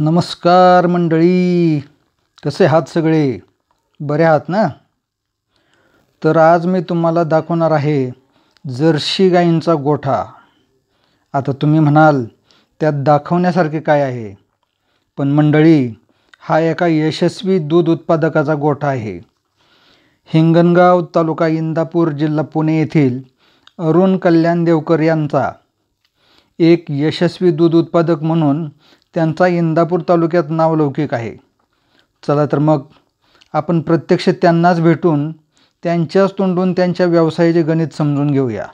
नमस्कार मंडळी, कसे आहात सगळे? बरे आहात ना? तर आज मी तुम्हाला दाखवणार आहे जर्सी गाईंचा गोठा. आता तुम्ही म्हणाल त्यात दाखवण्यासारखे काय आहे? पण मंडळी, हा एका यशस्वी दूध उत्पादकाचा गोठा आहे. हिंगणगाव तालुका इंदापूर जिल्हा पुणे येथील अरुण कल्याण देवकर यांचा एक यशस्वी दूध उत्पादक म्हणून त्यांचा इंदापूर तालुक्यात नावलौकिक आहे. चला तर मग आपण प्रत्यक्ष त्यांनाच भेटून त्यांच्याच तोंडून त्यांच्या व्यवसायाचे गणित समजून घेऊया.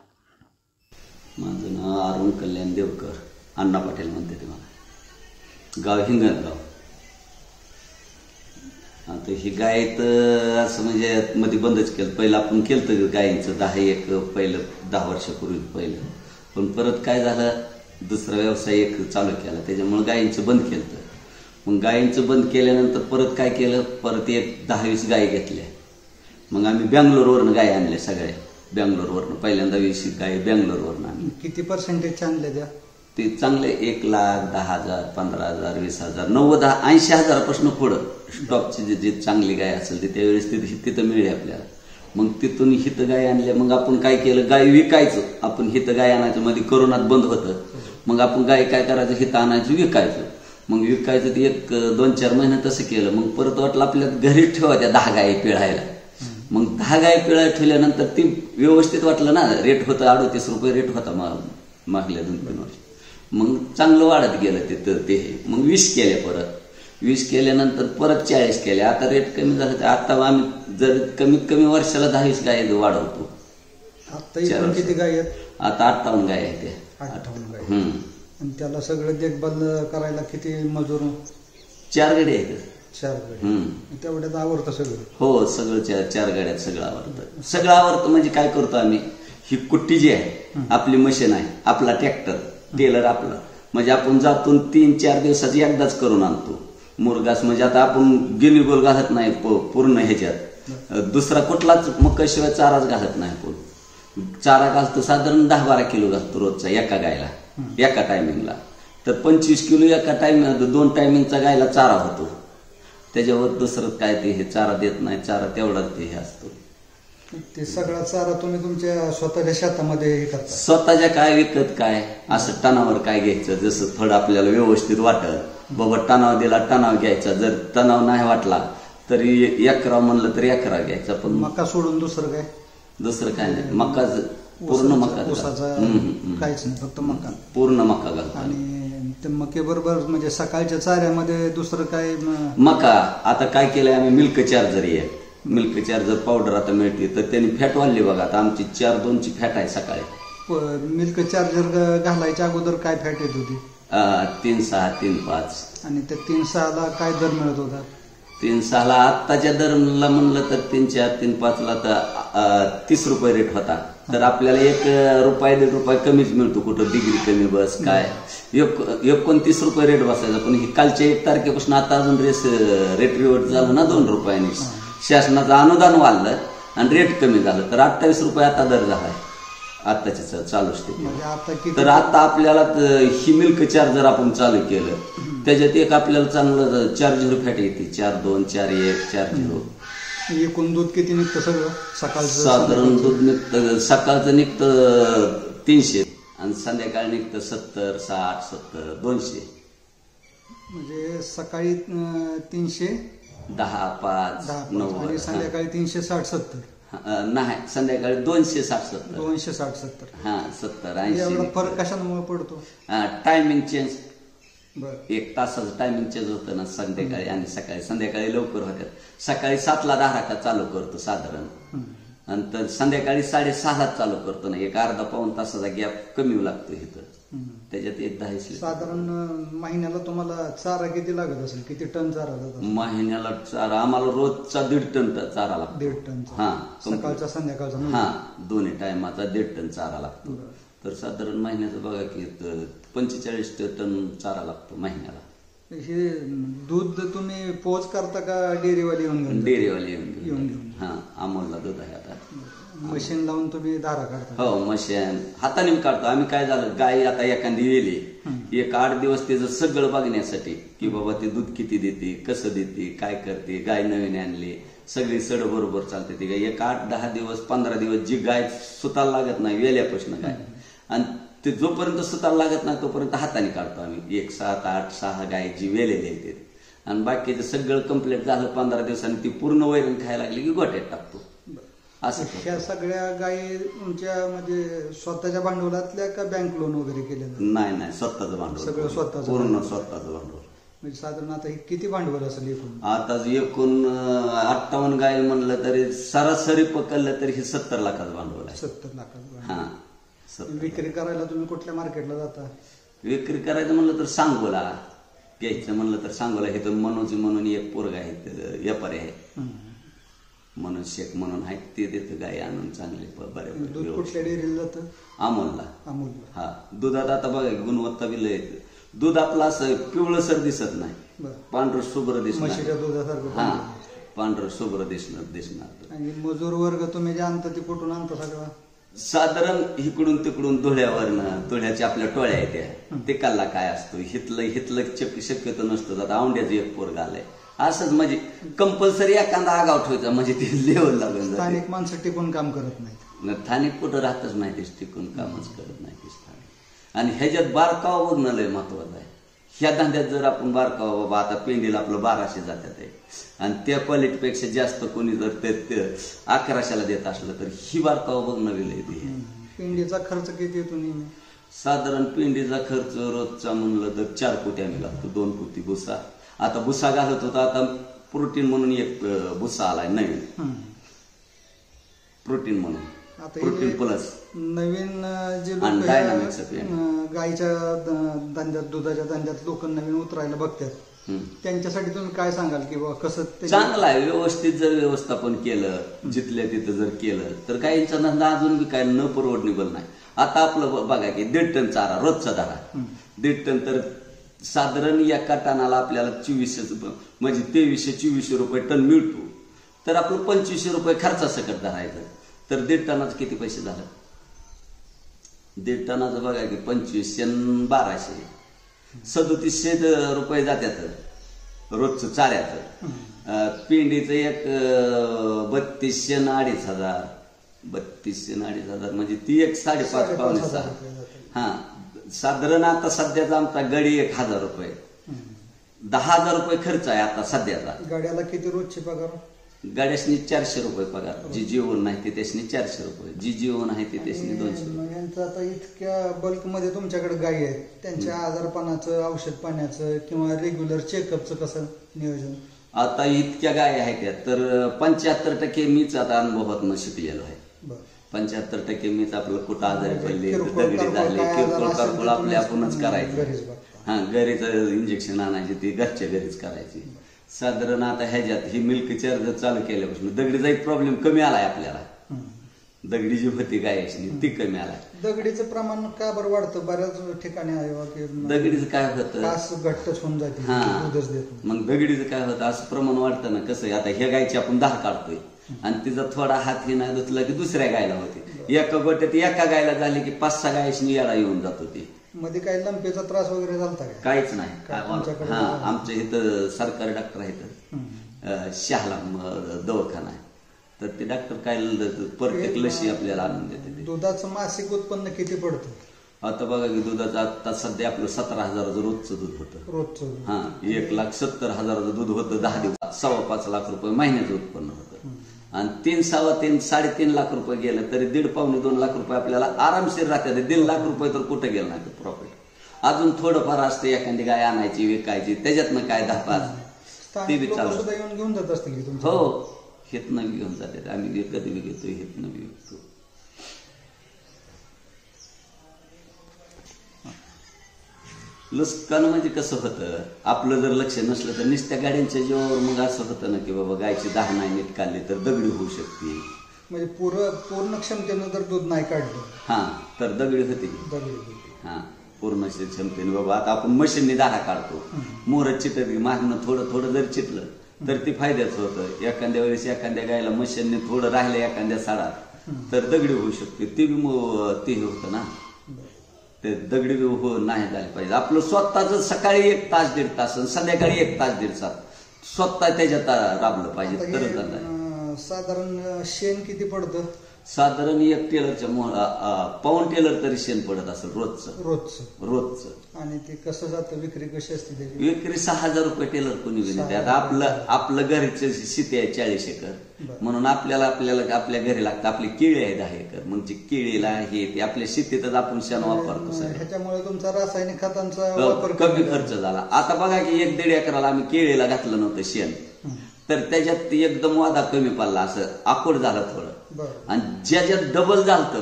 माझं नाव अरुण कल्याण देवकर, अण्णा पाटील म्हणते ते मला. गाव हिंगणगाव. आता ही गाय तर असं म्हणजे मध्ये बंदच केलं. पहिलं आपण केलं गायींचं 10 वर्षापूर्वी पहिलं. पण परत काय झालं, दुसरा व्यवसाय एक चालू केला, त्याच्यामुळे गायींचं बंद केलं. मग गायींचं बंद केल्यानंतर परत काय केलं, परत एक 10-20 गायी घेतल्या. मग आम्ही बँगलोरवरनं गाय आणल्या सगळ्या. बँगलोरवरनं पहिल्यांदा 20 गायी बँगलोरवरनं आणल्या. किती पर्सेंटेज आणले त्या? ते चांगले 1,00,000, 10,000, 15,000, 20,000, 90,000, 80,000पासून पुढं स्टॉकची जी चांगली गाय असेल ती त्यावेळेस तिथं मिळेल आपल्याला. मग तिथून हिथं गाय आणल्या. मग आपण काय केलं, गाय विकायचं. आपण हिथं गाय आणायचं, मध्ये कोरोनात बंद होतं. मग आपण गाय काय करायचं, हिथं आणायचं, विकायचं. मग विकायचं ते 1-2-4 महिने तसं केलं. मग परत वाटलं आपल्या घरीच ठेवायच्या 10 गायी पिळायला. मग 10 गायी पिळायला ठेवल्यानंतर ती व्यवस्थित वाटलं ना. रेट होतं 38 रुपये रेट होता मागल्या 2-3 वर्ष. मग चांगलं वाढत गेलं ते. मग 20 केले. परत 20 केल्यानंतर परत 40 केले. आता रेट कमी झालं. आता आम्ही जर कमीत कमी वर्षाला 10-20 गाय वाढवतो. आता किती गाय आहेत? आता 58 गाय आहेत त्या. 58 गाय. आणि त्याला सगळं देखभाल करायला किती मजूर? 4 गाड्या आहेत. 4 गाड्या. तेवढ्यात आवडतं सगळं? हो, सगळं 4 गाड्यात सगळं आवडतं. सगळं आवडतं म्हणजे काय करतो आम्ही, ही कुट्टी जी आहे आपली मशीन आहे, आपला ट्रॅक्टर टेलर आपला, म्हणजे आपण जातून 3-4 दिवसाची एकदाच करून आणतो. मुरगास म्हणजे आता आपण गिनी गोल घालत नाही पूर्ण ह्याच्यात. दुसरा कुठलाच मक्काशिवाय चाराच घालत नाही. आपण चारा घालतो साधारण 10-12 किलो घालतो रोजचा एका गायला, एका टायमिंगला. तर 25 किलो एका टायमिंग 2 टायमिंगचा गायला चारा होतो. त्याच्यावर दुसरं काय ते हे चारा देत नाही. चारा तेवढाच ते हे असतो. ते सगळा चारा तुम्ही तुमच्या स्वतःच्या शेतामध्ये हे करता? स्वतःच्या काय विकत काय असं टनावर काय घ्यायचं, जसं थोडं आपल्याला व्यवस्थित वाटत. बाबा टनाव दिला, टनाव घ्यायचा. जर टनाव नाही वाटला तरी 1 म्हणलं तर 1 घ्यायचा. पण मका सोडून दुसरं काय? दुसरं काय नाही. मका पूर्ण मका. काहीच नाही, फक्त मका. पूर्ण मका घालतो. आणि ते मके बरोबर म्हणजे सकाळच्या चाऱ्यामध्ये दुसरं काय? मका. आता काय केलंय आम्ही, मिल्क चार्जर आहे. मिल्क चार्जर पावडर आता मिळते. तर त्यांनी फॅट वाढली बघा. आता आमची 4-2ची फॅट आहे सकाळी. मिल्क चार्जर घालायच्या अगोदर काय फॅट येत होती? 3-6, 3-5. आणि त्या 3-6ला काय दर मिळत होता? 3-6ला आत्ताच्या दरला म्हणलं तर 3-4, 3-5ला तर 30 रुपये रेट होता. तर आपल्याला ₹1-1.5 कमीच मिळतो. कुठं डिग्री कमी बस काय 29 रुपये रेट बसायचा. पण ही कालच्या 1 तारखेपासून आता अजून रेट रिवर्ट झालं ना 2 रुपयांनी. शासनाचं अनुदान वाढलं आणि रेट कमी झालं. तर 28 रुपये आता दर झालाय आत्ताची चालू स्थिती. तर आता आपल्याला ही मिल्क चार्जर आपण चालू केलं, त्याच्यात एक आपल्याला चांगलं 4-0 फॅट येते. 4-2, 4-1, 4-0. एकूण दूध किती निघतं सगळं सकाळचं? साधारण दूध निघतं, सकाळचं निघतं 300 आणि संध्याकाळी निघतं 70, 60, 70, 200. म्हणजे सकाळी 300, 10, 5, 9 आणि संध्याकाळी 360, 70. नाही, संध्याकाळी 260, 70. 260, 70. हा, 70, 80. एवढा फरक कशामुळे पडतो? Timing change. 1 तासाचं टायमिंग चेंज होतं ना संध्याकाळी आणि सकाळी. संध्याकाळी लवकर होत्यात. सकाळी 7ला 10 चालू करतो साधारण, नंतर संध्याकाळी 6:30ला चालू करतो ना. एक अर्धा-पाऊण तासाचा गॅप कमी लागतो इथं. त्याच्यात 10 साधारण महिन्याला तुम्हाला चारा किती लागत असेल? किती टन चारा जातो महिन्याला? चारा आम्हाला रोजचा 1.5 टन चारा लागतो. 1.5 टन? हा, सकाळचा संध्याकाळचा? हा, दोन्ही टायमाचा 1.5 टन चारा लागतो. तर साधारण महिन्याचं बघा की 45 टन चारा लागतो महिन्याला. हे दूध तुम्ही पोच करता का डेअरीवाले येऊन घेऊन? डेअरीवाले येऊन घेऊन. हा, अमोलला दूध आहे आता. मशीन लावून तुम्ही धारा काढता? हो, मशीन हाताने काढतो आम्ही. काय झालं, गाय आता एखादी येली 1-8 दिवस त्याचं सगळं बघण्यासाठी की बाबा ते दूध किती देते, कसं देते, काय करते, गाय नवीन आणली, सगळी सड बरोबर चालते ती गाय. 8-10 दिवस 15 दिवस जी गाय सुताला लागत नाही वेल्यापासून गाय, आणि ते जोपर्यंत सुताला लागत नाही तोपर्यंत हाताने काढतो आम्ही. 1, 7, 8, 6 गाय जी वेलेली आहे आणि बाकीचं सगळं कंप्लीट झालं 15 दिवसांनी ती पूर्ण वैरण खायला लागली की गोट्यात टाकतो. असं ह्या सगळ्या गायी तुमच्या म्हणजे स्वतःच्या भांडवलातल्या का बँक लोन वगैरे केलेलं? नाही, स्वतःचं भांडवल, सगळं स्वतःचं, पूर्ण स्वतःचं भांडवल. म्हणजे साधारण आता किती भांडवल असेल एकूण? आता एकूण 58 गाय म्हणलं तरी सरासरी पकडलं तरी हे 70 लाखाचं भांडवल आहे. 70 लाखाचं. हा, विक्री करायला तुम्ही कुठल्या मार्केटला जाता? विक्री करायचं म्हणलं तर सांगोला, घ्यायचं म्हणलं तर सांगोला. हे तर मनोज म्हणून एक पोरगा आहे, व्यापारी आहे, मनोज शेख म्हणून आहे, ते देतं गाय आणून चांगले दूध कुठल्या डेअरीला जातं? अमोलला. अमोलला. हा, दुधात आता बघा गुणवत्ता बी लय. दूध आपलं असं पिवळसर दिसत नाही, पांढरं शुभ्र दिसणार. म्हशीच्या दुधासारखं. हा, पांढरं शुभ्र दिसणार. आणि मजूर वर्ग तुम्ही जे आणता ते कुठून आणता सगळं? साधारण इकडून तिकडून धुळ्यावरनं, धुळ्याच्या आपल्या टोळ्या आहेत त्या, ते कल्ला काय असतो, हितलं शक्यतो नसतं. आता औंड्याचं एक पोरग आलंय असंच, म्हणजे कंपल्सरी एखादा आगाव ठेवायचा म्हणजे ते लेवल लागून. स्थानिक माणसं टिकून काम करत नाहीत. स्थानिक कुठं राहतच नाही, ते टिकून कामच करत नाही ते स्थानिक. आणि ह्याच्यात बारकावा बघणं लय महत्वाचं आहे. ह्या धंद्यात जर आपण बारकावा, बाबा आता पेंडीला आपलं 1200 जातात आहे आणि त्या क्वालिटीपेक्षा जास्त कोणी जर ते 1100ला देत असलं तर ही बारकावा बघणं गेलं. पेंडीचा खर्च किती येतो नेहमी? साधारण पेंडीचा खर्च रोजचा म्हणलं तर 4 पोती आम्ही घालतो, 2 पोती भुसा. आता भुसा घालत होता, आता प्रोटीन म्हणून एक भुसा आलाय नवीन, प्रोटीन म्हणून, प्रोटीन प्लस नवीन. जे गायच्या धंद्यात, दुधाच्या धंद्यात लोक नवीन उतरायला बघतात, त्यांच्यासाठी तुम्ही काय सांगाल की बाबा कसं? चांगलं आहे, व्यवस्थित जर व्यवस्थापन केलं, जिथल्या तिथं जर केलं तर काहींचा धंदा अजून बी काय न परवडणेबल नाही. आता आपलं बघा की 1.5 टन चारा रोजचा धरा, 1.5 टन तर साधारण एका टनाला आपल्याला 2400 म्हणजे 2300-2400 रुपये टन मिळतो. तर आपलं 2500 रुपये खर्चासकट धरायचं तर 1.5 टनाचं किती पैसे झालं? 1.5 टनाचं बघा की 2500 आणि 1200 3700 रुपये जात्यात रोजचं चाऱ्याचं. पेंडीचं एक 3200 आणि 2500, 3200 आणि 2500 म्हणजे ती एक 5.5-6. हा, साधारण आता सध्याचा आमचा गडी 1000 रुपये, 10,000 रुपये खर्च आहे आता सध्याचा. गाड्याला किती रोजची पगार? गाड्यासनी 400 रुपये पगार, जी जीवन नाही ते त्यासनी 400 रुपये, जी जीवन आहे ते त्यासनी 200. यांचं आता इतक्या बल्कमध्ये तुमच्याकडे गायी आहेत, त्यांच्या आजारपणाचं, औषध पाण्याचं किंवा रेग्युलर चेकअपचं कसं नियोजन? आता इतक्या गाय आहेत तर 75% मीच आता अनुभवातून शिकलेलो आहे. 75% मीच आपलं कुठं आजारी पडले, दगडी झाले, किरकोळ कारकोळ आपले आपणच करायचं. हा, घरीच इंजेक्शन आणायची ती घरच्या घरीच करायची. साधारण आता ह्याच्यात ही मिल्क चार्जर चालू केल्यापासून दगडीचा एक प्रॉब्लेम कमी आलाय आपल्याला. दगडी जी होती गायची ती कमी आलाय. दगडीचं प्रमाण का बरं वाढतं? बऱ्याच ठिकाणी आहे दगडीचं काय होतं, घट्टच होऊन जाते, दूधच देत. मग दगडीचं काय होतं, असं प्रमाण वाढतं ना. कसं आता ह्या गायची आपण 10 काढतोय आणि तिचा थोडा हात ही नाही धुतला की दुसऱ्या गायला होते. एका गोट्यात एका गायला झाली की 5-6 गायची येडा येऊन जात होती. मध्ये काही लंपेचा त्रास वगैरे झाला? काहीच नाही. हा, आमच्या इथं सरकारी डॉक्टर आहेत, शहाला दवाखाना आहे, तर ते डॉक्टर काय प्रत्येक लशी आपल्याला आणून देते. दुधाचं मासिक उत्पन्न किती पडतं? आता बघा की दुधाचं आता सध्या आपलं 17,000 रोजचं दूध होतं. रोजचं? हा, 1,70,000 दूध होतं 10 दिवसात. 5.25 लाख रुपये महिन्याचं उत्पन्न होतं. आणि 3-3.5 लाख रुपये गेलं तरी 1.5-2 लाख रुपये आपल्याला आरामशीर राहतात. 1.5 लाख रुपये तर कुठं गेलं नाही प्रॉफिट. अजून थोडंफार असते, एखादी गाय आणायची विकायची, त्याच्यातनं काय 10-5 ते बी चालू घेऊन जात असतील. हो, हेतनं घेऊन जाते. आम्ही कधी बी घेतो, हेतनं बी विकतो. लुस्कान म्हणजे कसं होतं, आपलं जर लक्ष नसलं तर नुसत्या गाड्यांच्या जीवावर मग असं होतं ना की बाबा गायची 10 नाही नीट काढली तर दगडी होऊ शकते. म्हणजे पूर्ण क्षमतेनं जर दूध नाही काढलं हा तर दगडी होते. हा, पूर्ण क्षमतेने बाबा आता आपण मशीनने 10 काढतो, मोहरच चिटली, मागणं थोडं थोडं जर चिटलं तर ते फायद्याचं होतं. एखाद्या वेळेस एखाद्या गायला मशीनने थोडं राहिलं एखाद्या साडात तर दगडी होऊ शकते ते बी ते हे होतं ना, ते दगडी बी हो नाही झाले पाहिजे. आपलं स्वतःच सकाळी 1 तास 1.5 तास संध्याकाळी 1 तास 1.5 तास स्वतः त्याच्यात राबलं पाहिजे तरच झालं. साधारण शेण किती पडतं? साधारण 1 टेलरच्या पाऊण टेलर तरी शेण पडत असेल रोजचं. आणि ते कसं जातं, विक्री कशी असते त्याची? विक्री 6,000 रुपये टेलर कोणी विनंती. आता आपलं घरचं शेती आहे 40 एकर, म्हणून आपल्याला आपल्या घरी लागतं. आपली केळी आहे 10 एकर, मग जे केळीला हे ते आपल्या शेतीतच आपण शेण वापरतो. ह्याच्यामुळे तुमचा रासायनिक खतांचा वापर कमी खर्च झाला. आता बघा की 1-1.5 एकराला आम्ही केळीला घातलं नव्हतं शेण, तर त्याच्यात एकदम वादा कमी पडला, असं आकोड झालं थोडं. आणि ज्याच्यात डबल झालं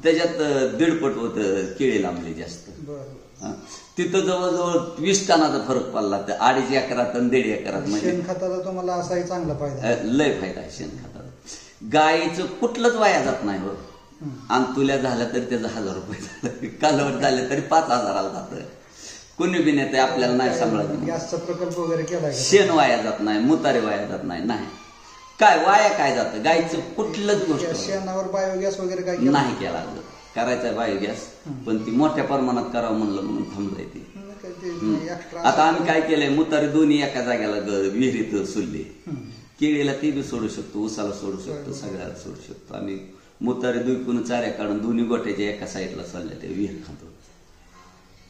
त्याच्यात 1.5 पट होतं केळी लांबली जास्त. तिथं जवळजवळ 20 टनाचा फरक पडला. तर 2.5 एकरात आणि 1.5 एकरात. म्हणजे शेणखताचा तुम्हाला असाही चांगला फायदा, लय फायदा आहे शेणखताचा. गायीचं कुठलंच वाया जात नाही हो. आणि तुल्या झालं तरी त्याचं 1,000 रुपये झालं, कालवड झालं तरी 5,000ला जातं. कोणी बी नेते आपल्याला नाही सांभाळत. गॅसचा प्रकल्प वगैरे केला? शेण वाया जात नाही, मुतारे वाया जात नाही. काय वाया काय जातं? गायचं कुठलंच गोष्ट शेणावर बायोगॅस वगैरे काय नाही केला. करायचा बायोगॅस, पण ती मोठ्या प्रमाणात करावं म्हणलं म्हणून थांबलंय ती. आता आम्ही काय केलंय, मुतारे दोन्ही एका जाग्याला विहिरीत सोडले. केळीला ते बी सोडू शकतो, उसाला सोडू शकतो, सगळ्याला सोडू शकतो. आम्ही मुतारे दुईकून चाऱ्या काढून दोन्ही गोट्याच्या एका साईडला सोडल्या, ते विहीर खातो.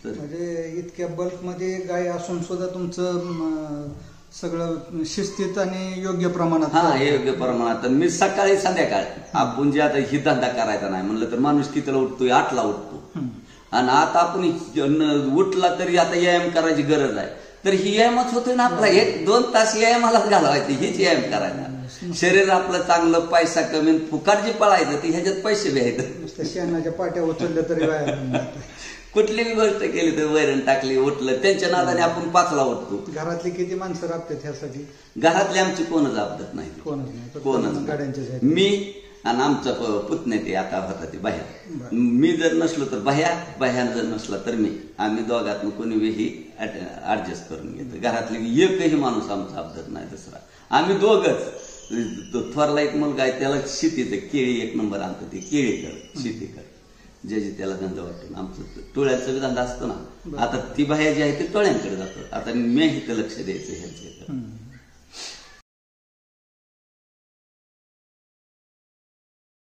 म्हणजे इतक्या बल्कमध्ये गाय असून सुद्धा तुमचं सगळं शिस्तीत आणि योग्य प्रमाणात? हा, योग्य प्रमाणात. मी सकाळी संध्याकाळी आपण जे आता ही धंदा करायचा नाही म्हणलं तर माणूस कितीला उठतोय? 8ला उठतो. आणि आता आपण उठला तरी आता व्यायाम करायची गरज आहे, तर ही व्यायामच होतोय ना आपला. 1-2 तास व्यायामालाच घालवायचे, हीच व्यायाम करायचा. शरीर आपलं चांगलं, पैसा कमी, फुकाट जे पळायचं ते ह्याच्यात पैसे घ्यायचं. शेणाच्या पाट्या उचलल्या तरी व्यायाम. कुठली बी गोष्ट केली तर वैरण टाकली, उठलं, त्यांच्या नादाने आपण 5ला उठतो. घरातली किती माणसं राबतात ह्यासाठी? घरातले आमची कोणच आपदत नाही, कोणच. मी आणि आमचा पुतण्या ते आता होता ते बाह्या. मी जर नसलो तर बाह्या जर नसला तर मी. आम्ही दोघात कोणी वेही ऍडजस्ट करून घेतो. घरातली एकही माणूस आमचा आपदत नाही. दुसरा आम्ही दोघच. थोरला एक मुलगा आहे, त्याला शेतीचं केळी 1 नंबर आणतो, ते केळी कर, शेती कर, ज्याची त्याला धंदा वाटतो. आमचं टोळ्याचा बी धंदा असतो ना. आता ती बाह्या जी आहे ती टोळ्यांकडे जातो. आता मी इथं लक्ष द्यायचं ह्याच्याकडे.